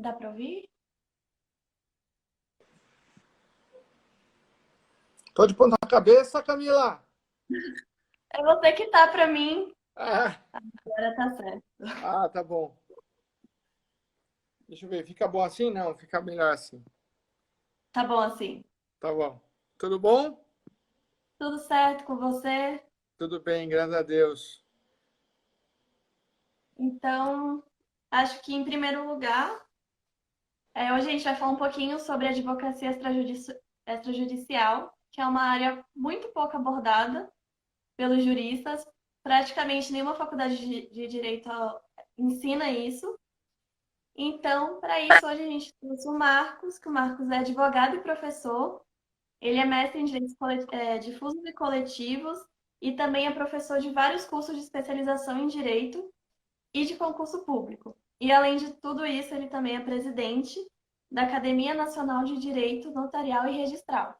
Dá para ouvir? Tô de ponta cabeça, Camila. É você que tá para mim. Ah, Agora tá certo. tá bom. Deixa eu ver, fica bom assim? Não, fica melhor assim. Tá bom assim. Tá bom. Tudo bom? Tudo certo com você? Tudo bem, graças a Deus. Então, acho que em primeiro lugar, hoje a gente vai falar um pouquinho sobre a advocacia extrajudicial, que é uma área muito pouco abordada pelos juristas. Praticamente nenhuma faculdade de direito ensina isso. Então, para isso, hoje a gente trouxe o Marcos, que o Marcos é advogado e professor. Ele é mestre em direitos difusos e coletivos e também é professor de vários cursos de especialização em direito e de concurso público. E, além de tudo isso, ele também é presidente da Academia Nacional de Direito Notarial e Registral.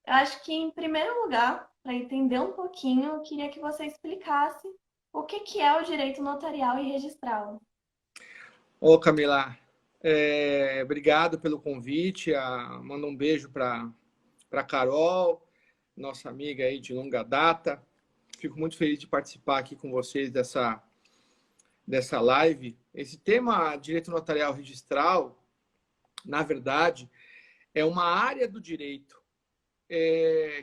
Eu acho que, em primeiro lugar, para entender um pouquinho, eu queria que você explicasse o que é o direito notarial e registral. Ô, Camila, obrigado pelo convite. Manda um beijo para Carol, nossa amiga aí de longa data. Fico muito feliz de participar aqui com vocês dessa live. Esse tema, direito notarial registral, na verdade, é uma área do direito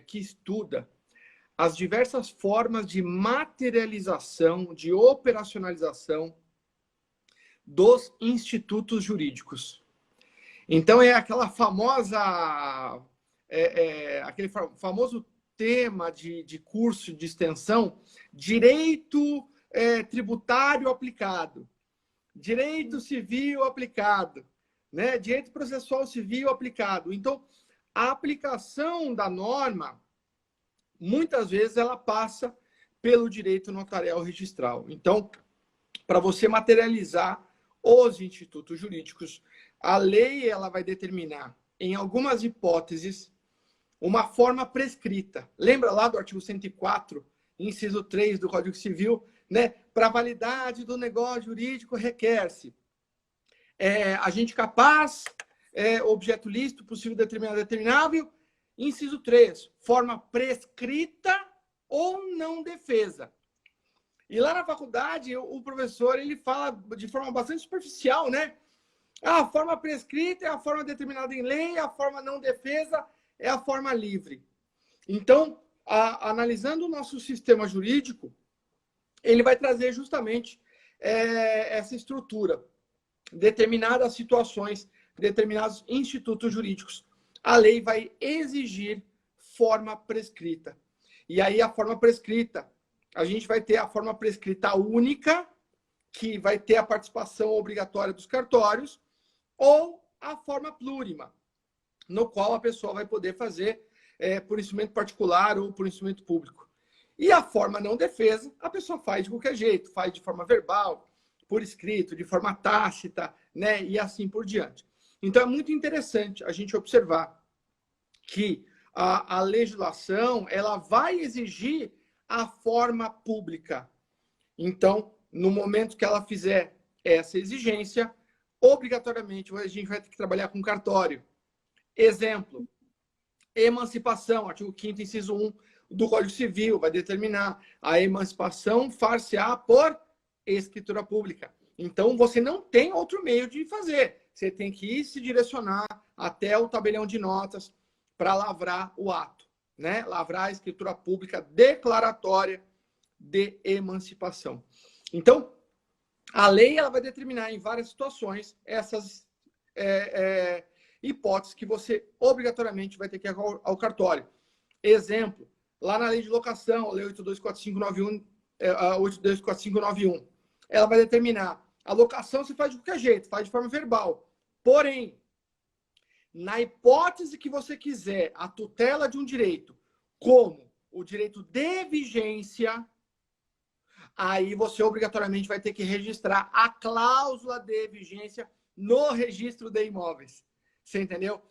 que estuda as diversas formas de materialização, de operacionalização dos institutos jurídicos. Então, é aquela famosa, aquele famoso tema de curso de extensão, direito tributário aplicado, direito civil aplicado, né? Direito processual civil aplicado. Então, a aplicação da norma, muitas vezes, ela passa pelo direito notarial registral. Então, para você materializar os institutos jurídicos, a lei ela vai determinar, em algumas hipóteses, uma forma prescrita. Lembra lá do artigo 104, inciso 3 do Código Civil, né? Para validade do negócio jurídico requer-se agente capaz, objeto lícito, possível determinado, determinável. Inciso 3, forma prescrita ou não defesa. E lá na faculdade, o professor ele fala de forma bastante superficial, né? A forma prescrita é a forma determinada em lei, a forma não defesa é a forma livre. Então, analisando o nosso sistema jurídico, ele vai trazer justamente essa estrutura. Determinadas situações, determinados institutos jurídicos. A lei vai exigir forma prescrita. E aí a forma prescrita, a gente vai ter a forma prescrita única, que vai ter a participação obrigatória dos cartórios, ou a forma plurima, no qual a pessoa vai poder fazer por instrumento particular ou por instrumento público. E a forma não defesa, a pessoa faz de qualquer jeito, faz de forma verbal, por escrito, de forma tácita, né? E assim por diante. Então é muito interessante a gente observar que a legislação ela vai exigir a forma pública. Então, no momento que ela fizer essa exigência, obrigatoriamente a gente vai ter que trabalhar com cartório. Exemplo, emancipação, artigo 5º, inciso 1 do Código Civil, vai determinar a emancipação far-se-á por escritura pública. Então, você não tem outro meio de fazer. Você tem que ir se direcionar até o tabelião de notas para lavrar o ato, né? Lavrar a escritura pública declaratória de emancipação. Então, a lei ela vai determinar em várias situações essas hipóteses que você obrigatoriamente vai ter que ir ao cartório. Exemplo, lá na lei de locação, a lei 824591, 824591, ela vai determinar a locação se faz de qualquer jeito, faz de forma verbal. Porém, na hipótese que você quiser a tutela de um direito, como o direito de vigência, aí você obrigatoriamente vai ter que registrar a cláusula de vigência no registro de imóveis. Você entendeu?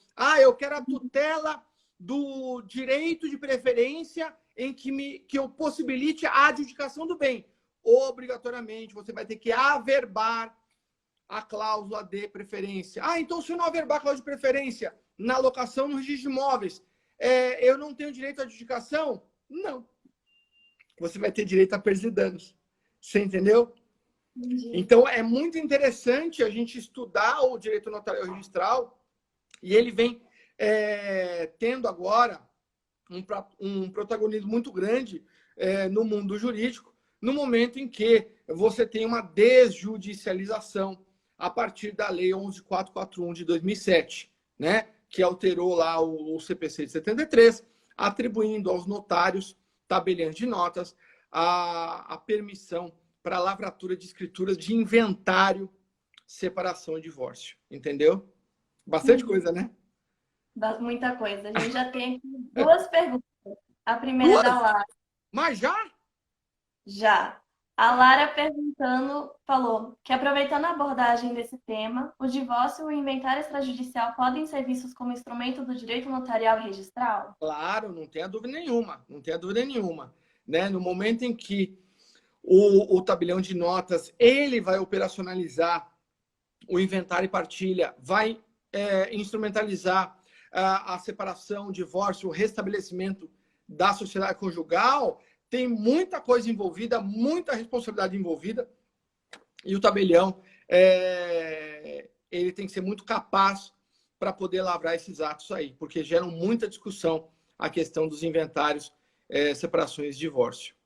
Eu quero a tutela do direito de preferência em que eu possibilite a adjudicação do bem. Obrigatoriamente, você vai ter que averbar a cláusula de preferência. Ah, então se eu não averbar a cláusula de preferência na locação no registro de imóveis, eu não tenho direito à adjudicação? Não. Você vai ter direito a perdas e danos. Você entendeu? Entendi. Então, é muito interessante a gente estudar o direito notarial registral e ele vem tendo agora um protagonismo muito grande no mundo jurídico, no momento em que você tem uma desjudicialização a partir da Lei 11.441 de 2007, né? Que alterou lá o CPC de 73, atribuindo aos notários tabeliães de notas a permissão para lavratura de escrituras de inventário, separação e divórcio. Entendeu? Bastante coisa, né? Muita coisa. A gente já tem aqui duas perguntas. A primeira é Duas? da Lara. Mas já? Já. A Lara falou que aproveitando a abordagem desse tema, o divórcio e o inventário extrajudicial podem ser vistos como instrumento do direito notarial e registral? Claro, não tem dúvida nenhuma. Não tem dúvida nenhuma. Né? No momento em que o tabelião de notas ele vai operacionalizar o inventário e partilha, vai instrumentalizar a separação, o divórcio, o restabelecimento da sociedade conjugal, tem muita coisa envolvida, muita responsabilidade envolvida, e o tabelião ele tem que ser muito capaz para poder lavrar esses atos aí, porque geram muita discussão a questão dos inventários, separações e divórcio.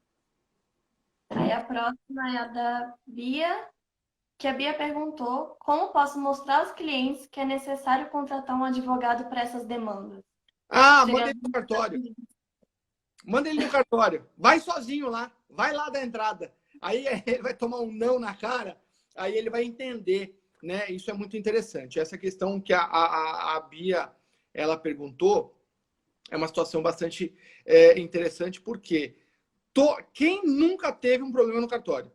Aí a próxima é a da Bia, que a Bia perguntou como posso mostrar aos clientes que é necessário contratar um advogado para essas demandas. Manda ele no cartório. Manda ele no cartório. Vai sozinho lá. Vai lá da entrada. Aí ele vai tomar um não na cara. Aí ele vai entender, né? Isso é muito interessante. Essa questão que a Bia ela perguntou é uma situação bastante interessante, porque quem nunca teve um problema no cartório,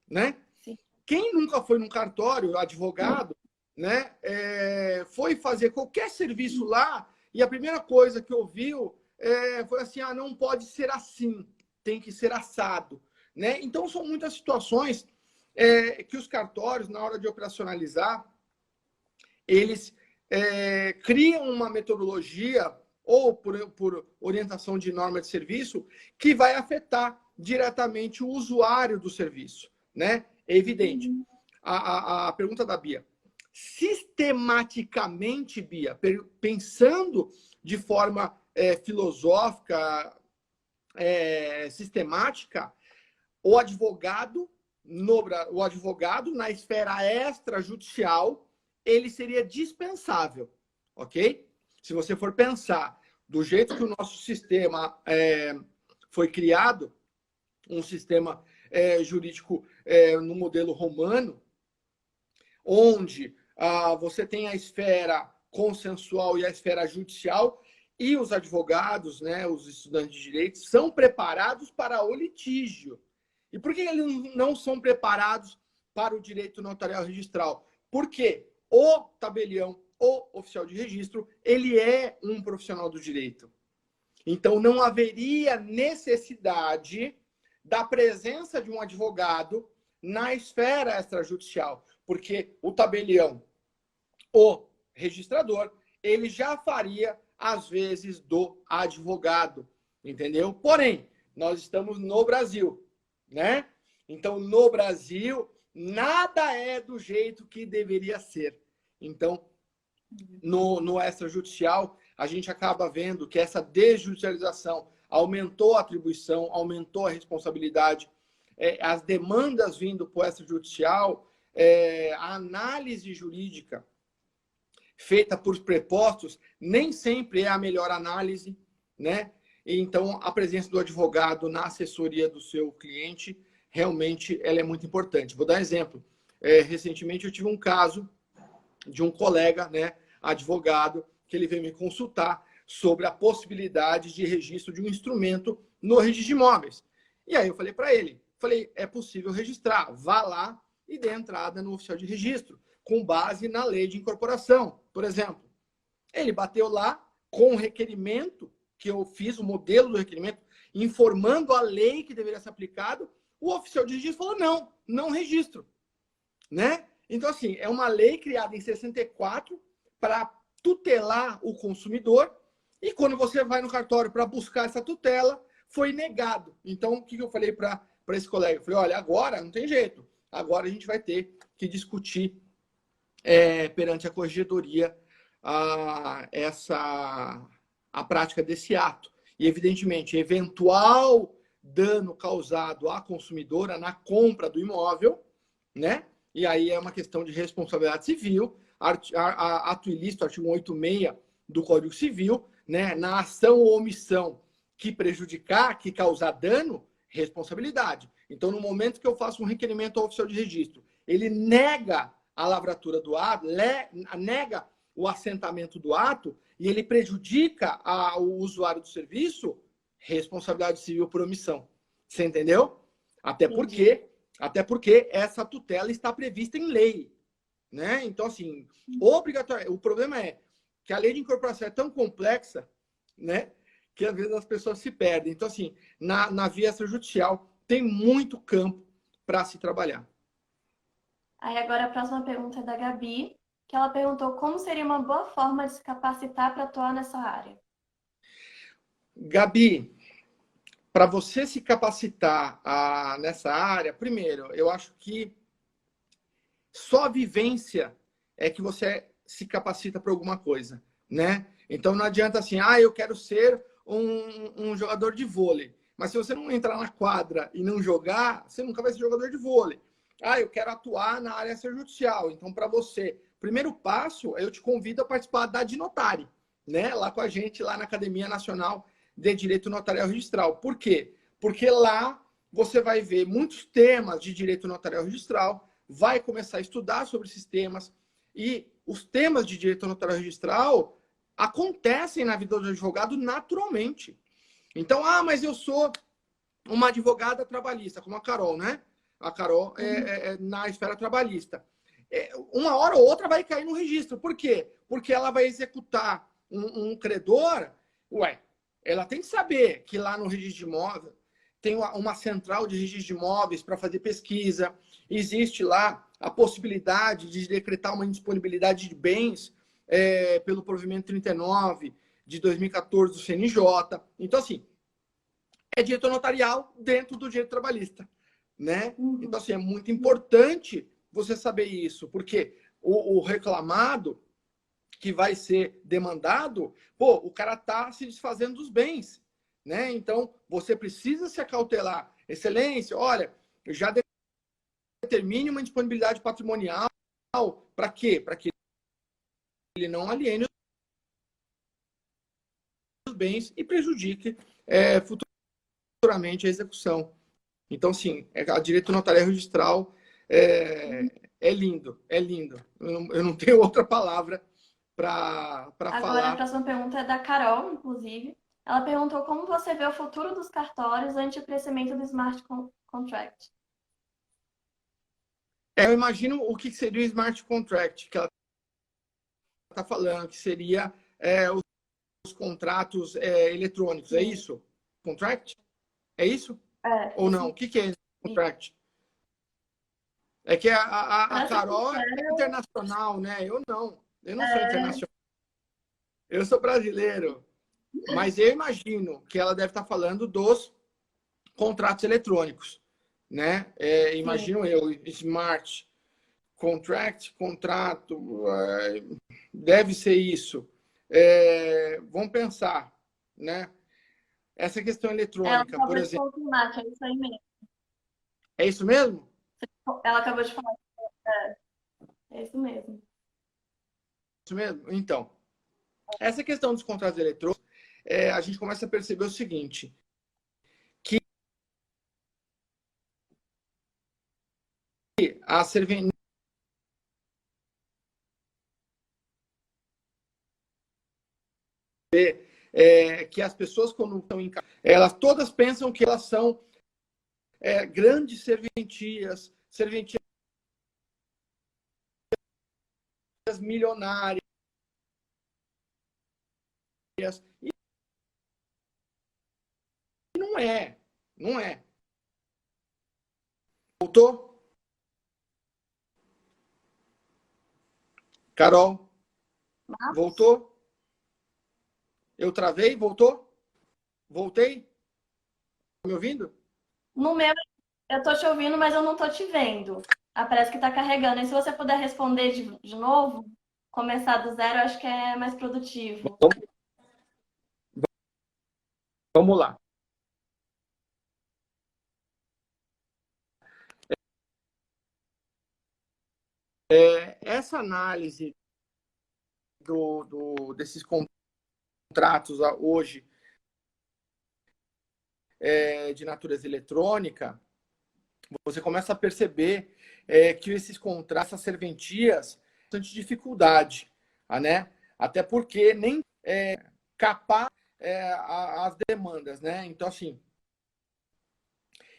né? Sim. Quem nunca foi num cartório, advogado, né? Foi fazer qualquer serviço lá e a primeira coisa que ouviu foi assim, não pode ser assim, tem que ser assado, né? Então, são muitas situações que os cartórios, na hora de operacionalizar, eles criam uma metodologia ou por orientação de norma de serviço que vai afetar diretamente o usuário do serviço, né? É evidente. A pergunta da Bia. Sistematicamente, Bia, pensando de forma filosófica, sistemática, o advogado na esfera extrajudicial, ele seria dispensável, ok? Se você for pensar do jeito que o nosso sistema foi criado, um sistema jurídico no modelo romano, onde você tem a esfera consensual e a esfera judicial, e os advogados, né, os estudantes de direito, são preparados para o litígio. E por que eles não são preparados para o direito notarial registral? Porque o tabelião, o oficial de registro, ele é um profissional do direito. Então, não haveria necessidade da presença de um advogado na esfera extrajudicial, porque o tabelião, o registrador, ele já faria às vezes do advogado, entendeu? Porém, nós estamos no Brasil, né? Então, no Brasil, nada é do jeito que deveria ser. Então, no extrajudicial, a gente acaba vendo que essa desjudicialização aumentou a atribuição, aumentou a responsabilidade, as demandas vindo para o extrajudicial, a análise jurídica feita por prepostos nem sempre é a melhor análise, né? Então, a presença do advogado na assessoria do seu cliente, realmente, ela é muito importante. Vou dar um exemplo. Recentemente, eu tive um caso de um colega, né, advogado, que ele veio me consultar sobre a possibilidade de registro de um instrumento no registro de imóveis. E aí eu falei para ele, é possível registrar, vá lá e dê entrada no oficial de registro, com base na lei de incorporação, por exemplo. Ele bateu lá com o requerimento, que eu fiz, o modelo do requerimento, informando a lei que deveria ser aplicado, o oficial de registro falou, não registro. Né? Então, assim, é uma lei criada em 64 para tutelar o consumidor, e quando você vai no cartório para buscar essa tutela, foi negado. Então, o que eu falei para esse colega? Eu falei, olha, agora não tem jeito. Agora a gente vai ter que discutir perante a corregedoria a prática desse ato. E, evidentemente, eventual dano causado à consumidora na compra do imóvel, né? E aí é uma questão de responsabilidade civil, ato ilícito, artigo 186 do Código Civil, né? Na ação ou omissão que prejudicar, que causar dano, responsabilidade. Então, no momento que eu faço um requerimento ao oficial de registro, ele nega a lavratura do ato, nega o assentamento do ato e ele prejudica o usuário do serviço, responsabilidade civil por omissão. Você entendeu? Até porque essa tutela está prevista em lei, né? Então, assim, obrigatório. O problema é que a lei de incorporação é tão complexa, né? Que às vezes as pessoas se perdem. Então, assim, na via extrajudicial tem muito campo para se trabalhar. Aí agora a próxima pergunta é da Gabi, que ela perguntou como seria uma boa forma de se capacitar para atuar nessa área. Gabi, para você se capacitar nessa área, primeiro, eu acho que só a vivência é que você se capacita para alguma coisa, né? Então não adianta assim, eu quero ser um jogador de vôlei. Mas se você não entrar na quadra e não jogar, você nunca vai ser jogador de vôlei. Eu quero atuar na área extrajudicial. Então, para você, primeiro passo, eu te convido a participar da Dinotari, né? Lá com a gente, lá na Academia Nacional de Direito Notarial Registral. Por quê? Porque lá você vai ver muitos temas de direito notarial registral, vai começar a estudar sobre esses temas, e os temas de direito notarial registral acontecem na vida do advogado naturalmente. Então, mas eu sou uma advogada trabalhista, como a Carol, né? A Carol é na esfera trabalhista. Uma hora ou outra vai cair no registro. Por quê? Porque ela vai executar um credor. Ela tem que saber que lá no registro de imóvel tem uma central de registro de imóveis para fazer pesquisa. Existe lá a possibilidade de decretar uma indisponibilidade de bens pelo provimento 39 de 2014 do CNJ. Então, assim, é direito notarial dentro do direito trabalhista, né? Então, assim, é muito importante você saber isso, porque o reclamado que vai ser demandado, o cara tá se desfazendo dos bens, né? Então, você precisa se acautelar. Excelência, olha, eu já determine uma disponibilidade patrimonial. Para quê? Para que ele não aliene os bens e prejudique futuramente a execução. Então, sim, a direito notarial registral é lindo, é lindo. Eu não tenho outra palavra para Agora a falar. próxima pergunta é da Carol, inclusive. Ela perguntou como você vê o futuro dos cartórios ante o crescimento do smart contract. Eu imagino o que seria o smart contract que ela está falando, que seria os contratos eletrônicos. É isso? Contract? É isso? Ou não? O que é contract? É que a Carol é internacional, né? Eu não sou internacional. Eu sou brasileiro. Mas eu imagino que ela deve estar falando dos contratos eletrônicos, né? Imagino eu, smart contract, contrato, deve ser isso. Vamos pensar, né? Essa questão Ela eletrônica, por acabou de exemplo. confirmar que é isso aí mesmo. É isso mesmo? Ela acabou de falar. É isso mesmo. Isso mesmo? Então, essa questão dos contratos eletrônicos, a gente começa a perceber o seguinte, que a servenia que as pessoas, quando estão em casa, elas todas pensam que elas são grandes serventias milionárias. E não é. Não é. Voltou? Carol, voltou? Eu travei? Voltou? Voltei? Tá me ouvindo? No meu, eu tô te ouvindo, mas eu não tô te vendo. Parece que tá carregando. E se você puder responder de novo, começar do zero, eu acho que é mais produtivo. Vamos lá. Essa análise desses contratos hoje de natureza eletrônica, você começa a perceber que esses contratos, essas serventias, têm bastante dificuldade, né? Até porque nem capar as demandas, né? Então, assim,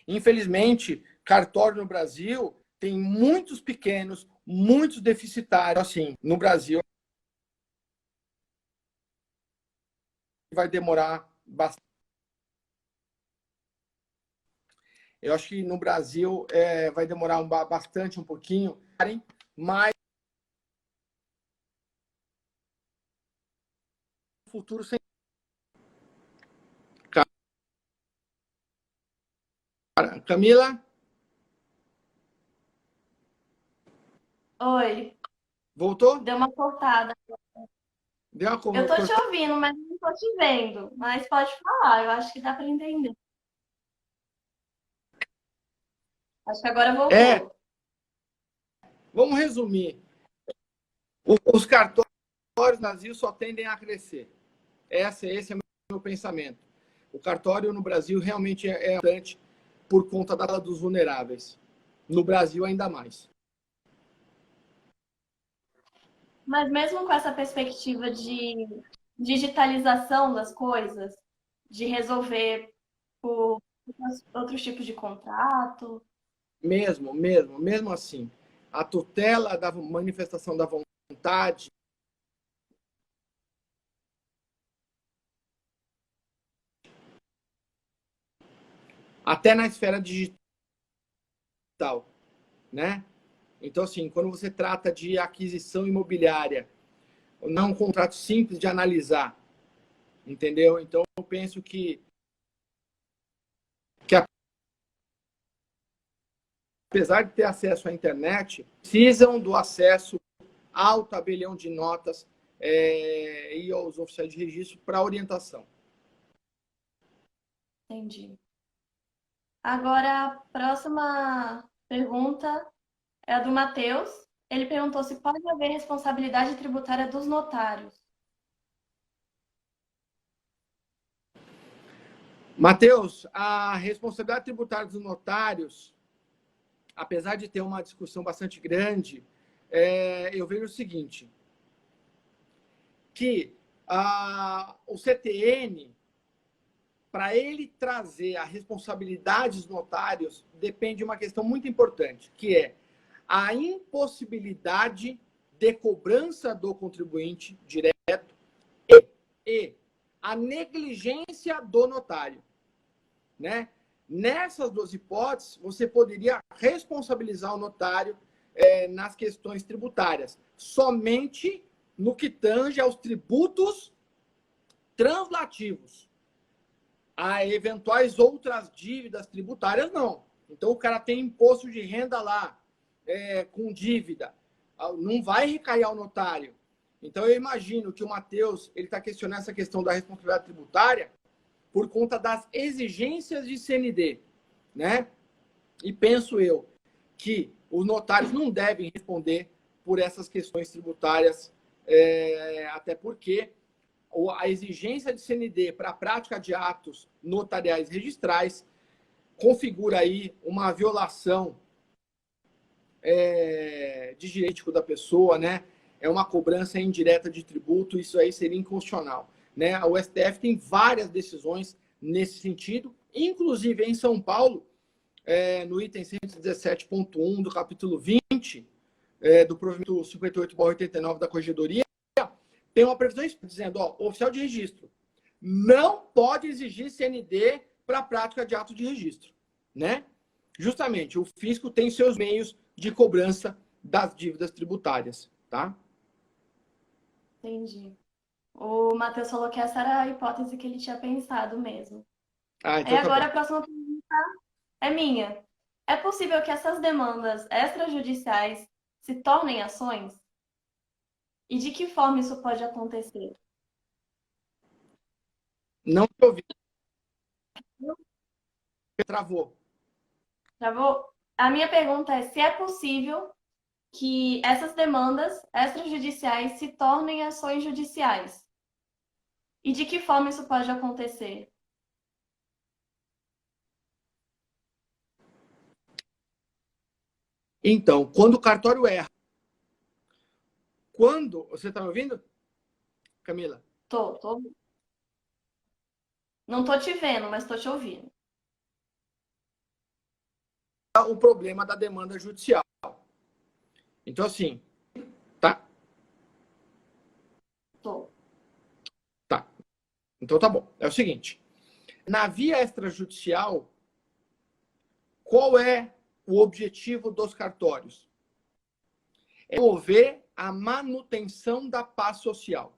infelizmente, cartório no Brasil tem muitos pequenos, muitos deficitários, assim, no Brasil vai demorar bastante. Eu acho que no Brasil vai demorar bastante, um pouquinho, mas no futuro sem. Camila? Oi, Voltou? deu uma cortada. Deu uma Eu tô te cortada. ouvindo, mas não tô te vendo. Mas pode falar, eu acho que dá para entender. Acho que agora voltou. Vamos resumir. Os cartórios no Brasil só tendem a crescer. Esse é o meu pensamento. O cartório no Brasil realmente é importante por conta dos vulneráveis. No Brasil, ainda mais. Mas mesmo com essa perspectiva de digitalização das coisas, de resolver por outros tipos de contrato. Mesmo assim. A tutela da manifestação da vontade, até na esfera digital, né? Então, assim, quando você trata de aquisição imobiliária, não é um contrato simples de analisar, entendeu? Então, eu penso que apesar de ter acesso à internet, precisam do acesso ao tabelião de notas e aos oficiais de registro para orientação. Entendi. Agora, a próxima pergunta é a do Matheus. Ele perguntou se pode haver responsabilidade tributária dos notários. Matheus, a responsabilidade tributária dos notários, apesar de ter uma discussão bastante grande, eu vejo o seguinte, que o CTN, para ele trazer a responsabilidade dos notários, depende de uma questão muito importante, que é a impossibilidade de cobrança do contribuinte direto e a negligência do notário, né? Nessas duas hipóteses, você poderia responsabilizar o notário nas questões tributárias, somente no que tange aos tributos translativos. A eventuais outras dívidas tributárias, não. Então, o cara tem imposto de renda lá, com dívida, não vai recair ao notário. Então, eu imagino que o Matheus está questionando essa questão da responsabilidade tributária por conta das exigências de CND, né? E penso eu que os notários não devem responder por essas questões tributárias, até porque a exigência de CND para a prática de atos notariais registrais configura aí uma violação de direito da pessoa, né? É uma cobrança indireta de tributo, isso aí seria inconstitucional, né? O STF tem várias decisões nesse sentido, inclusive em São Paulo, no item 117.1 do capítulo 20 do provimento 58/89 da Corregedoria, tem uma previsão dizendo, ó, o oficial de registro não pode exigir CND para a prática de ato de registro, né? Justamente, o fisco tem seus meios de cobrança das dívidas tributárias, tá? Entendi. O Matheus falou que essa era a hipótese que ele tinha pensado mesmo. Ah, Aí então tá agora bom. a próxima pergunta é minha. É possível que essas demandas extrajudiciais se tornem ações? E de que forma isso pode acontecer? Não te ouvi, travou. Travou? A minha pergunta é se é possível que essas demandas extrajudiciais se tornem ações judiciais. E de que forma isso pode acontecer? Então, quando o cartório erra, quando. Você está me ouvindo, Camila? Tô. Não tô te vendo, mas tô te ouvindo. O problema da demanda judicial. Então, assim, tá, Tô. tá. Então tá bom. É o seguinte: na via extrajudicial, qual é o objetivo dos cartórios? É promover a manutenção da paz social.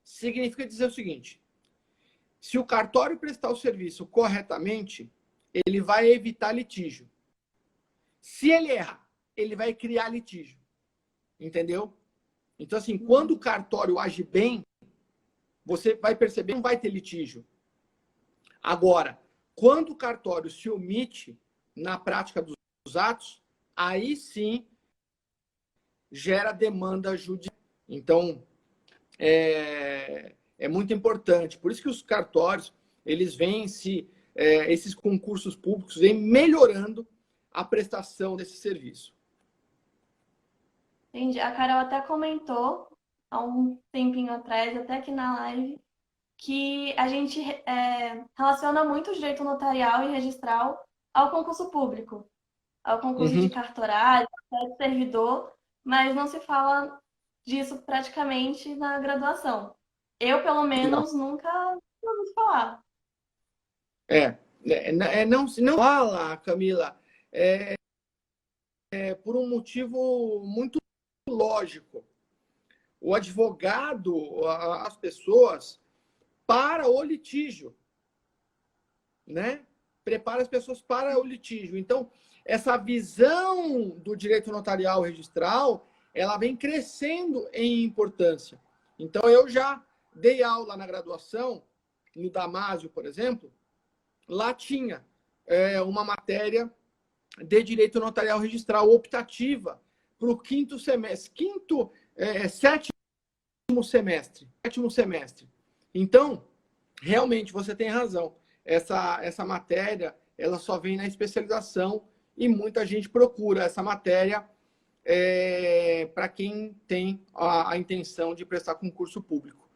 Significa dizer o seguinte: se o cartório prestar o serviço corretamente, ele vai evitar litígio. Se ele errar, ele vai criar litígio. Entendeu? Então, assim, quando o cartório age bem, você vai perceber que não vai ter litígio. Agora, quando o cartório se omite na prática dos atos, aí sim gera demanda judicial. Então, é muito importante. Por isso que os cartórios, eles vêm esses concursos públicos vêm melhorando a prestação desse serviço. Entendi. A Carol até comentou há um tempinho atrás, até aqui na live, que a gente relaciona muito o direito notarial e registral ao concurso público, ao concurso de Uhum. cartorário, até de servidor, mas não se fala disso praticamente na graduação. Eu, pelo Não. menos, nunca ouvi falar. Não, não fala, Camila, por um motivo muito lógico. O advogado, as pessoas, para o litígio, né? Prepara as pessoas para o litígio. Então, essa visão do direito notarial registral, ela vem crescendo em importância. Então, eu já dei aula na graduação, no Damásio, por exemplo, lá tinha uma matéria de direito notarial registral optativa para o quinto semestre, sétimo semestre. Então, realmente, você tem razão. Essa matéria, ela só vem na especialização e muita gente procura essa matéria para quem tem a intenção de prestar concurso público.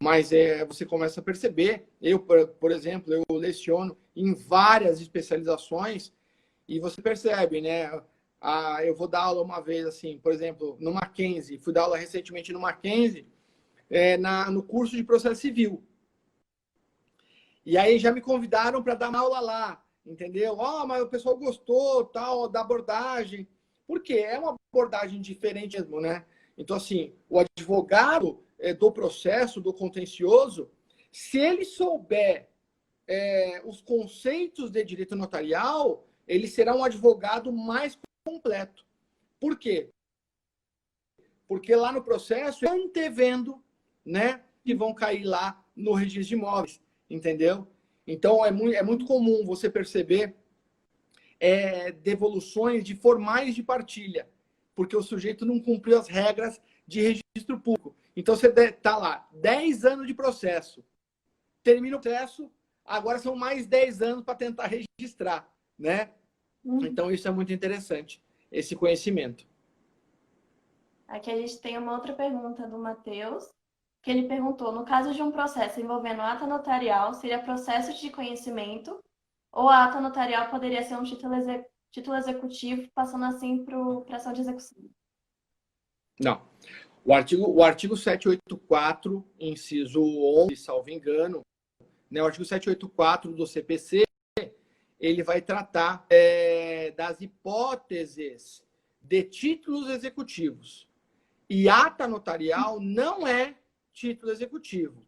Mas você começa a perceber, eu, por exemplo, eu leciono em várias especializações e você percebe, né? Eu vou dar aula uma vez, assim, por exemplo, no Mackenzie, fui dar aula recentemente no Mackenzie, no curso de processo civil. E aí já me convidaram para dar uma aula lá, entendeu? Mas o pessoal gostou, tal, da abordagem. Porque é uma abordagem diferente mesmo, né? Então, assim, o advogado do processo, do contencioso, se ele souber os conceitos de direito notarial, ele será um advogado mais completo. Por quê? Porque lá no processo, antevendo, né, que vão cair lá no registro de imóveis, entendeu? Então, é muito comum você perceber devoluções de formais de partilha, porque o sujeito não cumpriu as regras de registro público. Então, você está lá, 10 anos de processo, termina o processo, agora são mais 10 anos para tentar registrar, né? Então, isso é muito interessante, esse conhecimento. Aqui a gente tem uma outra pergunta do Matheus, que ele perguntou: no caso de um processo envolvendo ata notarial, seria processo de conhecimento ou a ata notarial poderia ser um título executivo, passando assim para ação de execução? Não. O artigo 784, inciso 11, salvo engano, né, o artigo 784 do CPC, ele vai tratar das hipóteses de títulos executivos. E ata notarial não é título executivo.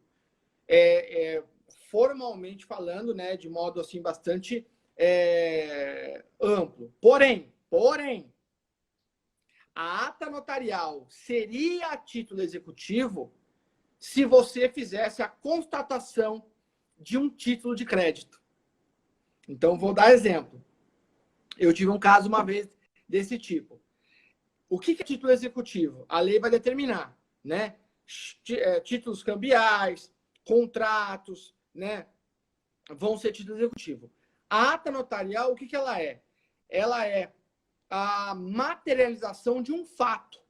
Formalmente falando, né, de modo assim bastante amplo. Porém, a ata notarial seria a título executivo se você fizesse a constatação de um título de crédito. Então, vou dar exemplo. Eu tive um caso uma vez desse tipo. O que é título executivo? A lei vai determinar, né? Títulos cambiais, contratos, né? Vão ser título executivo. A ata notarial, o que ela é? Ela é a materialização de um fato,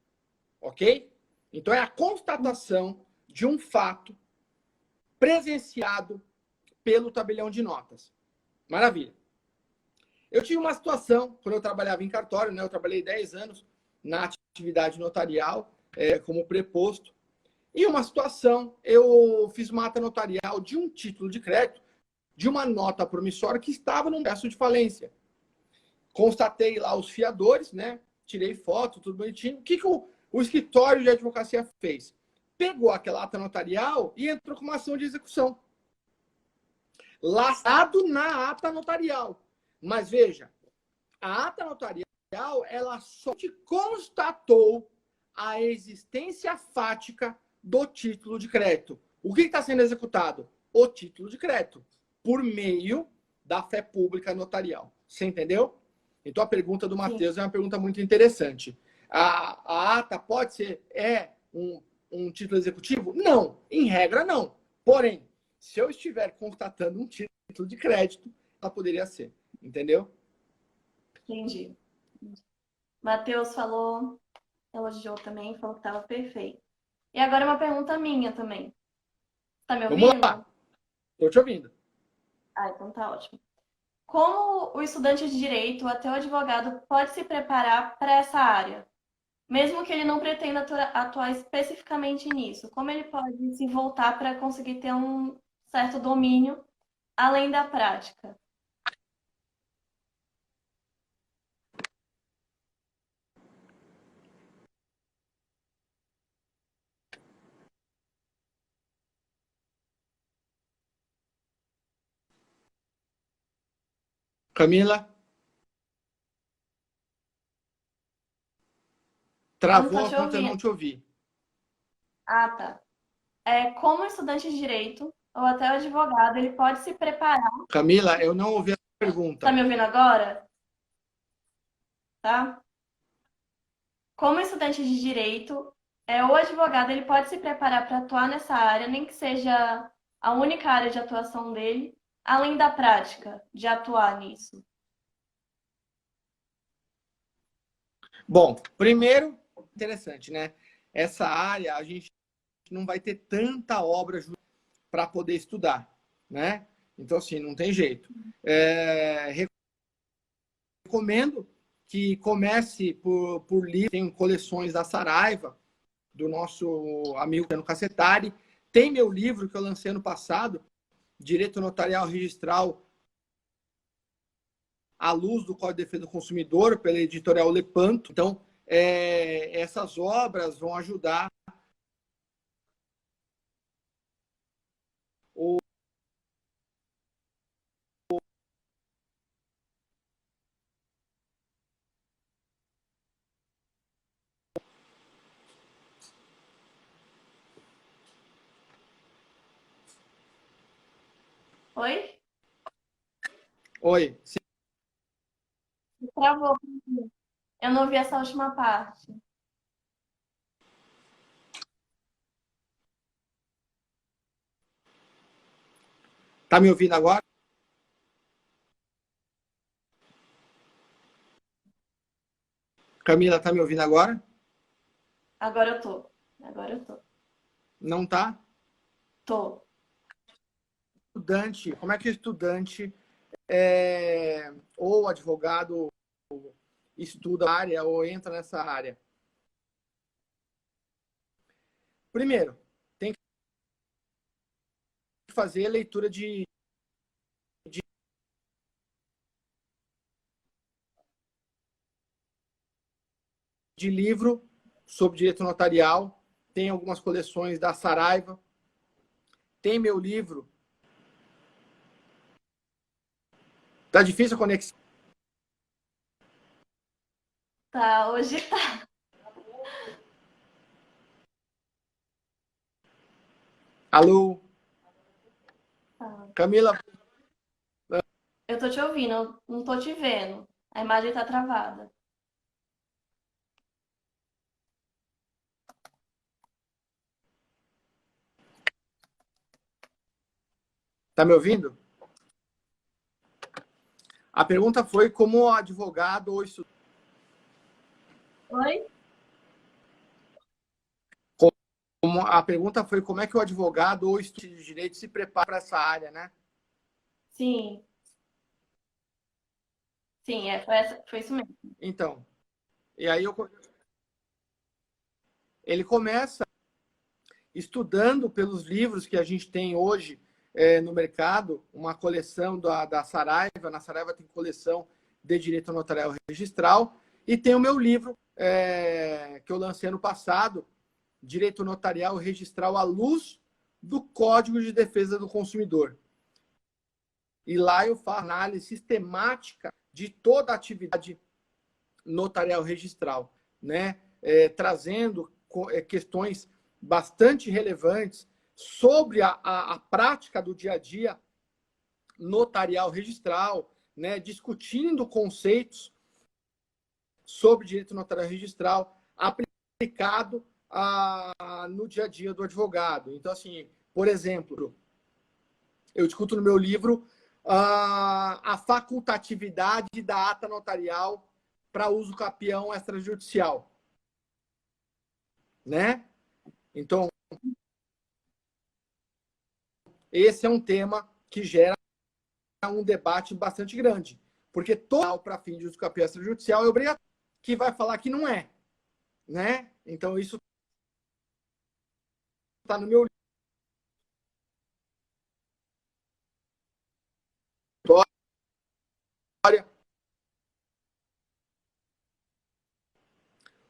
ok? Então, é a constatação de um fato presenciado pelo tabelião de notas. Maravilha. Eu tive uma situação, quando eu trabalhava em cartório, né? Eu trabalhei 10 anos na atividade notarial, como preposto. E uma situação, eu fiz uma ata notarial de um título de crédito, de uma nota promissória que estava num processo de falência. Constatei lá os fiadores, né? Tirei foto, tudo bonitinho. O que o escritório de advocacia fez? Pegou aquela ata notarial e entrou com uma ação de execução. Lastrado na ata notarial. Mas veja, a ata notarial, ela só constatou a existência fática do título de crédito. O que está sendo executado? O título de crédito, por meio da fé pública notarial. Você entendeu? Então, a pergunta do Matheus é uma pergunta muito interessante. A ata pode ser um título executivo? Não. Em regra, não. Porém, se eu estiver constatando um título de crédito, ela poderia ser. Entendeu? Entendi. Matheus falou, elogiou também, falou que estava perfeito. E agora uma pergunta minha também. Tá me Vamos ouvindo? lá. Estou te ouvindo. Ah, então tá ótimo. Como o estudante de direito, até o advogado, pode se preparar para essa área? Mesmo que ele não pretenda atuar especificamente nisso, como ele pode se voltar para conseguir ter um certo domínio além da prática? Camila, Eu não tô travou te a conta, eu não ouvindo. te ouvi. Ah, tá. Como estudante de direito ou até o advogado, ele pode se preparar. Camila, eu não ouvi a Tá pergunta. me ouvindo agora? Tá? Como estudante de direito, o advogado ele pode se preparar para atuar nessa área, nem que seja a única área de atuação dele, além da prática de atuar nisso. Bom, primeiro, interessante, né? Essa área, a gente não vai ter tanta obra para poder estudar, né? Então, assim, não tem jeito. Recomendo que comece por livros, tem coleções da Saraiva, do nosso amigo Cano Cacetari. Tem meu livro que eu lancei ano passado, Direito Notarial Registral à luz do Código de Defesa do Consumidor, pela editorial Lepanto. Então, essas obras vão ajudar o Oi? Oi, Travou. Eu não ouvi essa última parte. tá me ouvindo agora? Camila, tá me ouvindo agora? Agora eu tô. Agora eu tô. Não tá? Tô. Estudante, como é que o estudante ou advogado estuda a área ou entra nessa área? Primeiro, tem que fazer leitura de livro sobre direito notarial, tem algumas coleções da Saraiva, tem meu livro. Tá difícil a conexão? Tá, hoje tá. Alô? Tá. Camila, Eu tô te ouvindo, eu não tô te vendo. A imagem tá travada. tá me ouvindo? A pergunta foi como advogado ou estudante. Oi? A pergunta foi como é que o advogado ou estudante de direito se prepara para essa área, né? Sim. Sim, foi isso mesmo. Então, e aí ele começa estudando pelos livros que a gente tem hoje no mercado, uma coleção da Saraiva. Na Saraiva tem coleção de direito notarial registral, e tem o meu livro que eu lancei ano passado, Direito Notarial Registral à Luz do Código de Defesa do Consumidor. E lá eu faço análise sistemática de toda a atividade notarial registral, né? Trazendo questões bastante relevantes sobre a prática do dia a dia notarial registral, né? Discutindo conceitos sobre direito notarial registral aplicado no dia a dia do advogado. Então, assim, por exemplo, eu discuto no meu livro a facultatividade da ata notarial para uso capião extrajudicial, né? Então, esse é um tema que gera um debate bastante grande, porque todo para fim de uso capião extrajudicial é obrigatório, que vai falar que não é, né? Então, isso está no meu livro,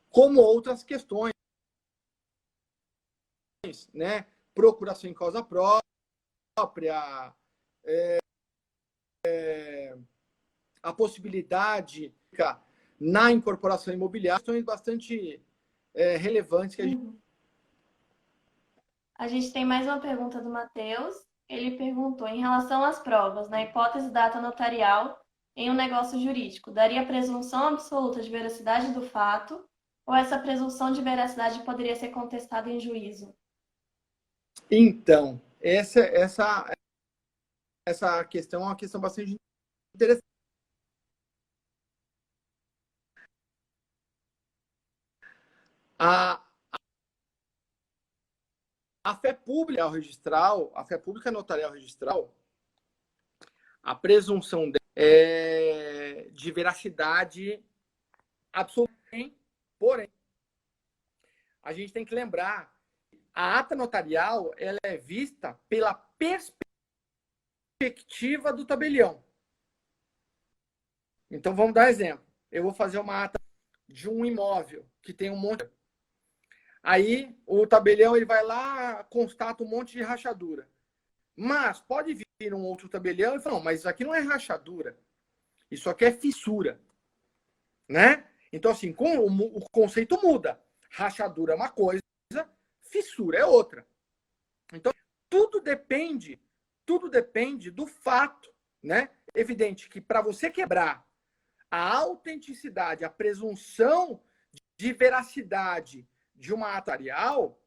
como outras questões, né? Procuração em causa própria, a possibilidade na incorporação imobiliária, questões bastante relevantes que a gente... Uhum. A gente tem mais uma pergunta do Matheus. Ele perguntou, em relação às provas, na hipótese da ata notarial em um negócio jurídico, daria presunção absoluta de veracidade do fato ou essa presunção de veracidade poderia ser contestada em juízo? Então, essa questão é uma questão bastante interessante. A, a fé pública registral, a fé pública notarial registral, a presunção de veracidade absoluta. Porém, a gente tem que lembrar, a ata notarial ela é vista pela perspectiva do tabelião. Então, vamos dar um exemplo. Eu vou fazer uma ata de um imóvel que tem um monte. Aí, o tabelião ele vai lá, constata um monte de rachadura. Mas pode vir um outro tabelião e falar, não, mas isso aqui não é rachadura. Isso aqui é fissura. Né? Então, assim, o conceito muda. Rachadura é uma coisa, fissura é outra. Então, tudo depende do fato, né? Evidente que para você quebrar a autenticidade, a presunção de veracidade de uma ata notarial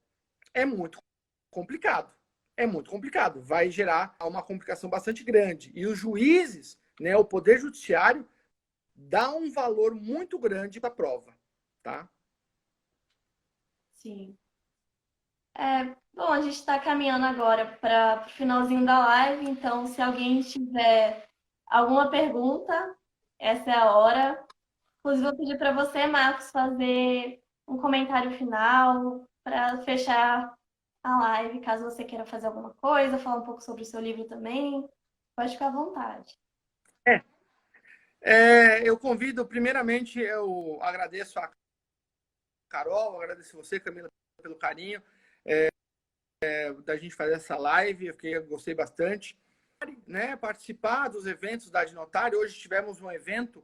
é muito complicado. É muito complicado. Vai gerar uma complicação bastante grande. E os juízes, né, o Poder Judiciário, dá um valor muito grande para a prova, tá? Sim. Bom, a gente está caminhando agora para o finalzinho da live, então se alguém tiver alguma pergunta, essa é a hora. Inclusive, eu vou pedir para você, Marcos, fazer um comentário final para fechar a live, caso você queira fazer alguma coisa, falar um pouco sobre o seu livro também. Pode ficar à vontade. Eu convido, primeiramente, eu agradeço a Carol, agradeço você, Camila, pelo carinho da gente fazer essa live. Eu gostei bastante. Né, participar dos eventos da Adnotário. Hoje tivemos um evento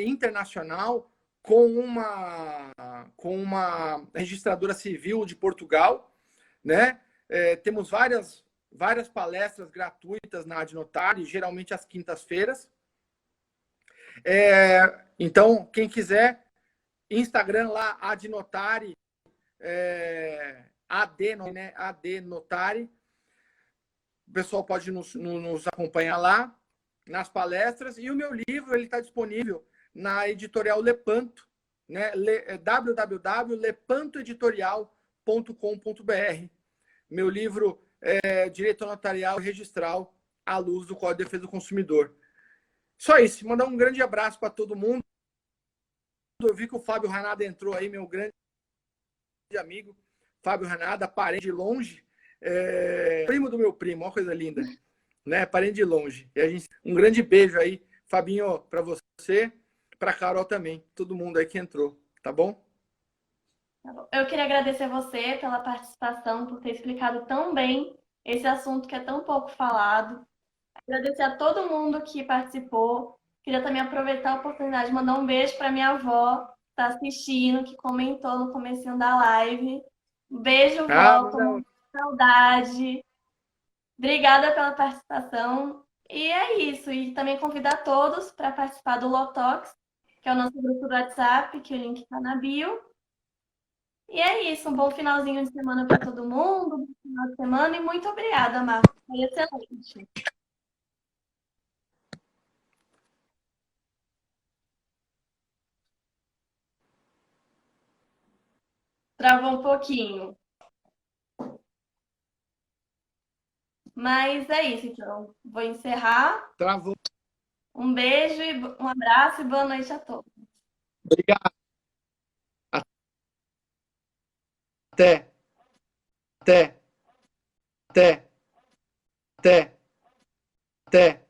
internacional com uma registradora civil de Portugal, né? Temos várias palestras gratuitas na Adnotário, geralmente às quintas-feiras. Então, quem quiser, Instagram lá, Adnotari, AD Notari. O pessoal pode nos acompanhar lá nas palestras. E o meu livro ele está disponível na editorial Lepanto, né? www.lepantoeditorial.com.br. Meu livro é Direito Notarial e Registral à luz do Código de Defesa do Consumidor. Só isso. Mandar um grande abraço para todo mundo. Eu vi que o Fábio Ranada entrou aí, meu grande amigo. Fábio Ranada, parente de longe. Primo do meu primo, uma coisa linda, né? Parente de longe. E um grande beijo aí, Fabinho, para você, para Carol também, todo mundo aí que entrou, tá bom? Eu queria agradecer a você pela participação, por ter explicado tão bem esse assunto que é tão pouco falado. Agradecer a todo mundo que participou. Queria também aproveitar a oportunidade de mandar um beijo para minha avó, que está assistindo, que comentou no comecinho da live. Um beijo, vó, com muita saudade. Obrigada pela participação. E é isso. E também convidar todos para participar do Lotox, que é o nosso grupo do WhatsApp, que o link está na bio. E é isso. Um bom finalzinho de semana para todo mundo. Um bom final de semana. E muito obrigada, Marcos. Foi excelente. Travou um pouquinho. Mas é isso, então. Vou encerrar. Travou. Um beijo, um abraço e boa noite a todos. Obrigado. Até. Até. Até. Até. Até.